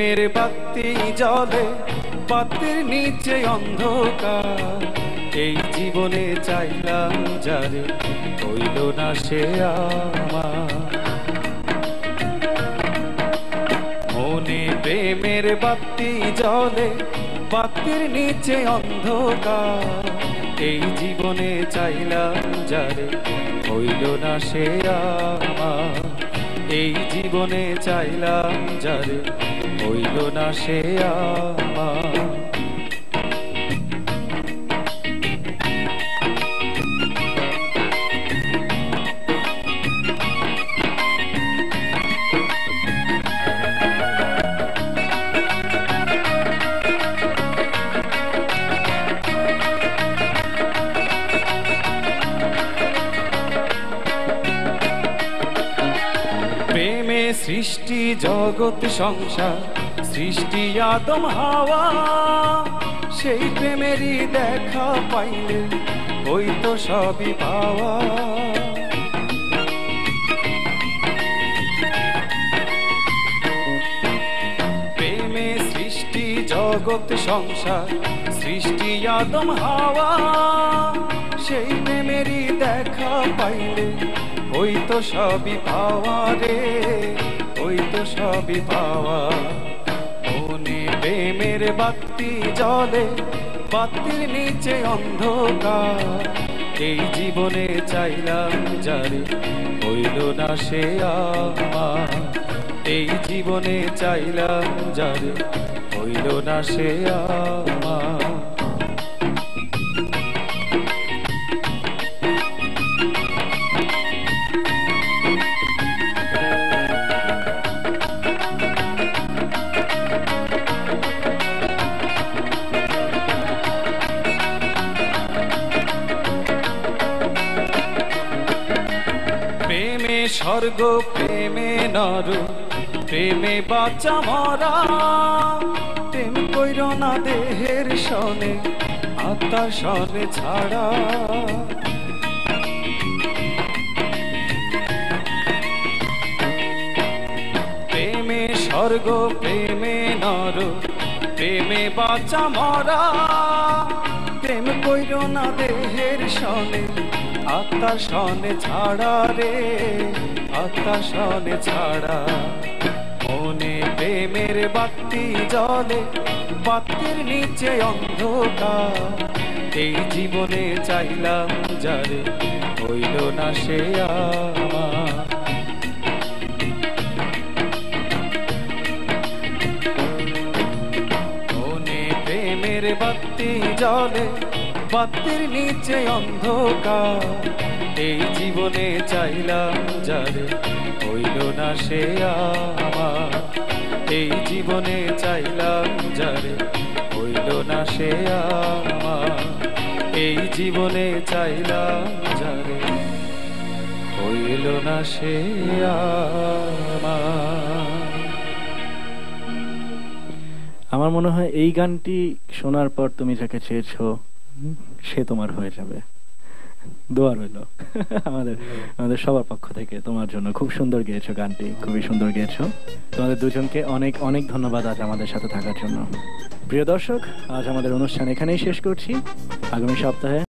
প্রেমের বাতি জ্বলে, বাতির নিচে অন্ধকার। এই জীবনে চাইলাম যারে, হইল না সে আমার। মনে প্রেমের বাতি জ্বলে, বাতির নিচে অন্ধকার। এই জীবনে চাইলাম যারে, হইল না সে আমার। এই জীবনে চাইলাম যারে, হইল না সে আমার। প্রেমে সৃষ্টি জগৎ সংসার, সৃষ্টি আদম হাওয়া। সেই প্রেমেরই দেখা পাইলে হইতো সবই পাওয়া। প্রেমে সৃষ্টি জগৎ সংসার, সৃষ্টি আদম হাওয়া। সেই প্রেমেরই দেখা পাইলে হইতো সবই পাওয়া রে, হইতো সবই পাওয়া। মনে প্রেমের বাতি জ্বলে, বাতির নিচে অন্ধকার। এই জীবনে চাইলাম যারে, হইল না সে আমার। এই জীবনে চাইলাম যারে, হইল না সে আমার। প্রেমে স্বর্গ, প্রেমে নর, প্রেমে বাঁচা মরা। প্রেম কইর না দেহের সনে, আত্মার সনে ছাড়া। প্রেমে স্বর্গ, প্রেমে নর, প্রেমে বাঁচা মরা। প্রেম কইর না দেহের সনে, আত্মার সনে ছাড়া রে, আত্মার সনে ছাড়া। মনে প্রেমের বাতি জ্বলে, বাতির নিচে অন্ধকার। এই জীবনে চাইলাম যারে, হইল না সে আমার। মনে প্রেমের বাতি জ্বলে, বাতির নিচে অন্ধকার। এই জীবনে চাইলাম যারে, হইল না সে আমার। এই জীবনে চাইলাম যারে, হইল না সে আমার। এই জীবনে চাইলাম যারে, হইল না সে আমার। আমার মনে হয় এই গানটি শোনার পর তুমি যাকে চেয়েছো সে তোমার হয়ে যাবে। দোয়া রইল আমাদের আমাদের সবার পক্ষ থেকে তোমার জন্য। খুব সুন্দর গেয়েছো গানটি, খুবই সুন্দর গেয়েছো। তোমাদের দুজনকে অনেক অনেক ধন্যবাদ আজ আমাদের সাথে থাকার জন্য। প্রিয় দর্শক, আজ আমাদের অনুষ্ঠান এখানেই শেষ করছি। আগামী সপ্তাহে